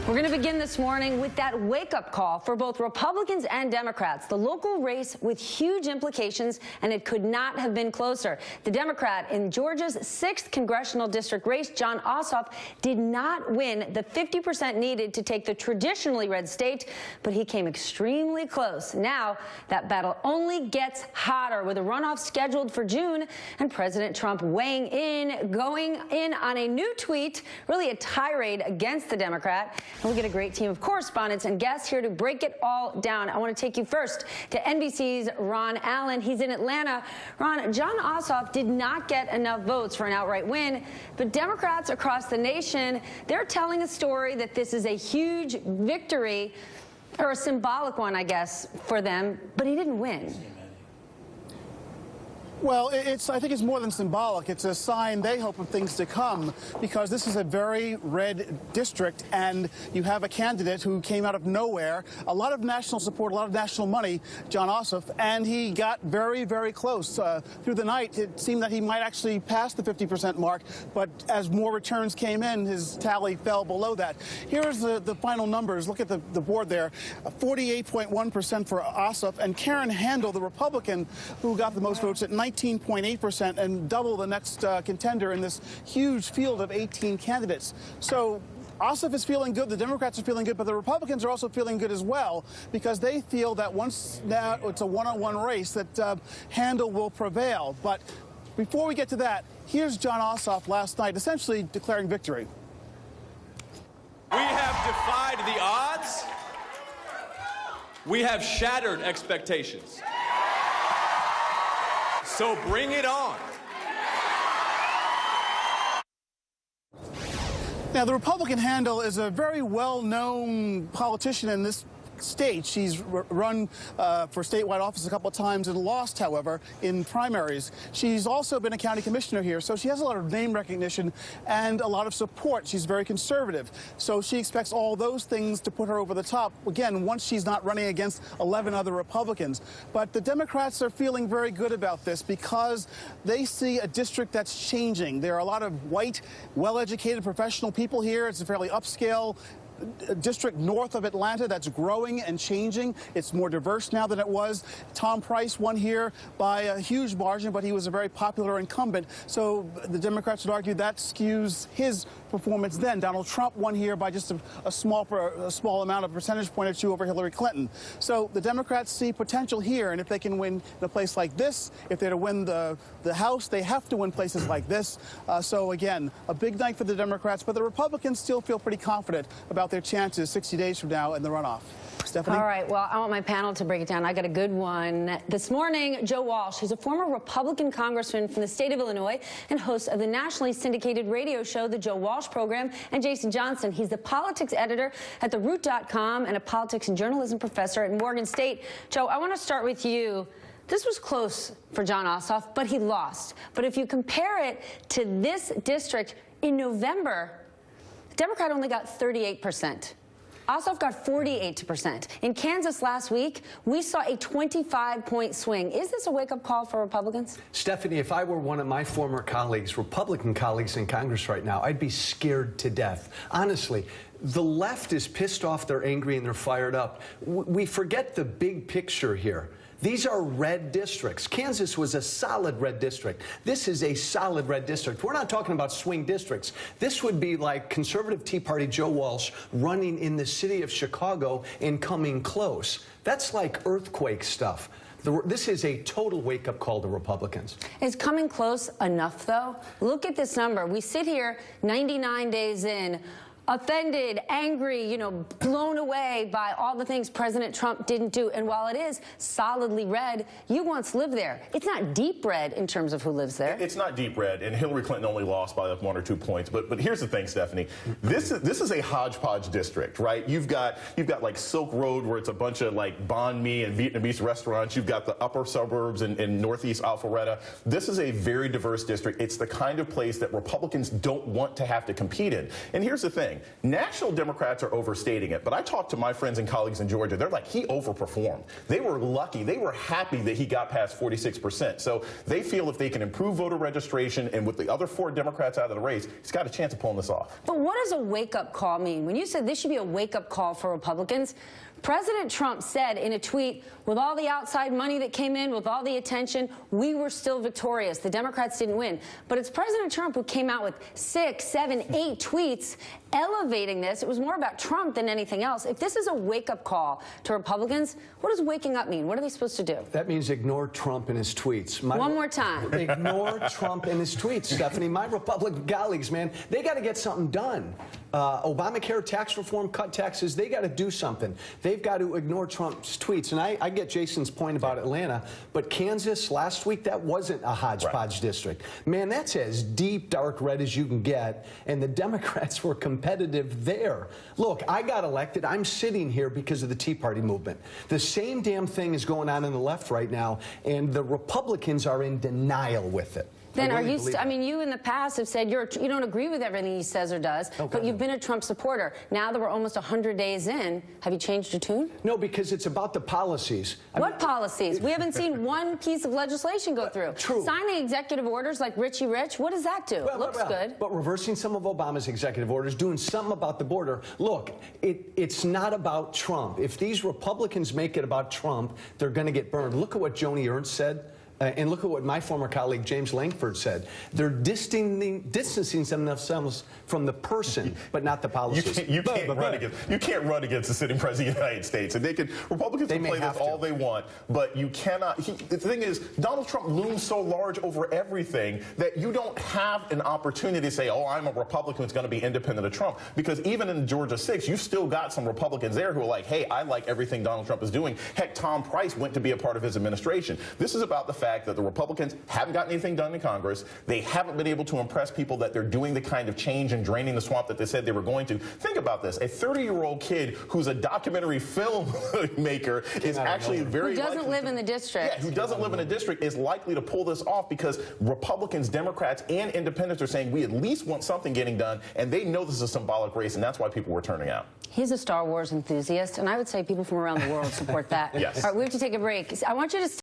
We're going to begin this morning with that wake-up call for both Republicans and Democrats. The local race with huge implications, and it could not have been closer. The Democrat in Georgia's 6th congressional district race, Jon Ossoff, did not win the 50% needed to take the traditionally red state, but he came extremely close. Now, that battle only gets hotter with a runoff scheduled for June, and President Trump weighing in, going in on a new tweet, really a tirade against the Democrat. And we get a great team of correspondents and guests here to break it all down. I want to take you first to NBC's Ron Allen. He's in Atlanta. Ron, Jon Ossoff did not get enough votes for an outright win, but Democrats across the nation, they're telling a story that this is a huge victory, or a symbolic one, I guess, for them, but he didn't win. Well, I think it's more than symbolic. It's a sign they hope of things to come, because this is a very red district, and you have a candidate who came out of nowhere, a lot of national support, a lot of national money, Jon Ossoff, and he got very, very close. Through the night, it seemed that he might actually pass the 50% mark, but as more returns came in, his tally fell below that. Here's the final numbers. Look at the board there. 48.1% for Ossoff, and Karen Handel, the Republican, who got the most votes at 19.8%, and double the next contender in this huge field of 18 candidates. So Ossoff is feeling good, the Democrats are feeling good, but the Republicans are also feeling good as well, because they feel that once now it's a one-on-one race, that Handel will prevail. But before we get to that, here's Jon Ossoff last night essentially declaring victory. We have defied the odds. We have shattered expectations. So bring it on. Now, the Republican Handel is a very well-known politician in this state. She's run for statewide office a couple of times and lost, however, in primaries. She's also been a county commissioner here, so she has a lot of name recognition and a lot of support. She's very conservative, so she expects all those things to put her over the top, again, once she's not running against 11 other Republicans. But the Democrats are feeling very good about this, because they see a district that's changing. There are a lot of white, well-educated professional people here. It's a fairly upscale district north of Atlanta that's growing and changing. It's more diverse now than it was. Tom Price won here by a huge margin, but he was a very popular incumbent. So the Democrats would argue that skews his performance then. Donald Trump won here by just a small amount of percentage point or two over Hillary Clinton. So the Democrats see potential here, and if they can win in a place like this, if they're to win the House, they have to win places like this. So again, a big night for the Democrats, but the Republicans still feel pretty confident about their chances 60 days from now in the runoff. Stephanie? All right, well, I want my panel to break it down. I got a good one. This morning, Joe Walsh, who's a former Republican congressman from the state of Illinois and host of the nationally syndicated radio show, The Joe Walsh Program, and Jason Johnson. He's the politics editor at TheRoot.com and a politics and journalism professor at Morgan State. Joe, I want to start with you. This was close for Jon Ossoff, but he lost. But if you compare it to this district in November, the Democrat only got 38%. Ossoff got 48%. In Kansas last week, we saw a 25-point swing. Is this a wake-up call for Republicans? Stephanie, if I were one of my former colleagues, Republican colleagues in Congress right now, I'd be scared to death. Honestly, the left is pissed off, they're angry, and they're fired up. We forget the big picture here. These are red districts. Kansas was a solid red district. This is a solid red district. We're not talking about swing districts. This would be like conservative Tea Party Joe Walsh running in the city of Chicago and coming close. That's like earthquake stuff. This is a total wake-up call to Republicans. Is coming close enough, though? Look at this number. We sit here 99 days in, offended, angry, blown away by all the things President Trump didn't do. And while it is solidly red, you once lived there. It's not deep red in terms of who lives there. It's not deep red, and Hillary Clinton only lost by like 1 or 2 points. But here's the thing, Stephanie. This is a hodgepodge district, right? You've got like Silk Road, where it's a bunch of like banh mi and Vietnamese restaurants. You've got the upper suburbs in northeast Alpharetta. This is a very diverse district. It's the kind of place that Republicans don't want to have to compete in. And here's the thing. thing. National Democrats are overstating it, but I talked to my friends and colleagues in Georgia. They're like, he overperformed. They were lucky. They were happy that he got past 46%. So they feel if they can improve voter registration and with the other 4 Democrats out of the race, he's got a chance of pulling this off. But what does a wake-up call mean? When you said this should be a wake-up call for Republicans, President Trump said in a tweet, with all the outside money that came in, with all the attention, we were still victorious. The Democrats didn't win. But it's President Trump who came out with 6, 7, 8 tweets elevating this. It was more about Trump than anything else. If this is a wake-up call to Republicans, what does waking up mean? What are they supposed to do? That means ignore Trump and his tweets. One more time. Ignore Trump and his tweets, Stephanie. My Republican colleagues, man, they got to get something done. Obamacare, tax reform, cut taxes, they got to do something. They've got to ignore Trump's tweets. And I get Jason's point about Atlanta, but Kansas last week, that wasn't a hodgepodge district. Man, that's as deep, dark red as you can get, and the Democrats were competitive there. Look, I got elected. I'm sitting here because of the Tea Party movement. The same damn thing is going on in the left right now, and the Republicans are in denial with it. Then are you, I mean, you in the past have said you don't agree with everything he says or does, but you've been a Trump supporter. Now that we're almost 100 days in, have you changed your tune? No, because it's about the policies. What policies? We haven't seen one piece of legislation go through. True. Signing executive orders like Richie Rich, what does that do? Looks good. But reversing some of Obama's executive orders, doing something about the border. Look, it's not about Trump. If these Republicans make it about Trump, they're going to get burned. Look at what Joni Ernst said. And look at what my former colleague James Langford said. They're distancing themselves from the person, but not the policies. You can't run against the sitting president of the United States. And Republicans can play this all they want, but you cannot. The thing is, Donald Trump looms so large over everything that you don't have an opportunity to say, oh, I'm a Republican who's going to be independent of Trump. Because even in Georgia 6, you've still got some Republicans there who are like, hey, I like everything Donald Trump is doing. Heck, Tom Price went to be a part of his administration. This is about the fact that the Republicans haven't gotten anything done in Congress. They haven't been able to impress people that they're doing the kind of change and draining the swamp that they said they were going to. Think about this. A 30-year-old kid who's a documentary filmmaker is actually very likely... Who doesn't live in the district. Yeah, who doesn't live in a district is likely to pull this off because Republicans, Democrats, and independents are saying we at least want something getting done, and they know this is a symbolic race, and that's why people were turning out. He's a Star Wars enthusiast, and I would say people from around the world support that. Yes. All right, we have to take a break. I want you to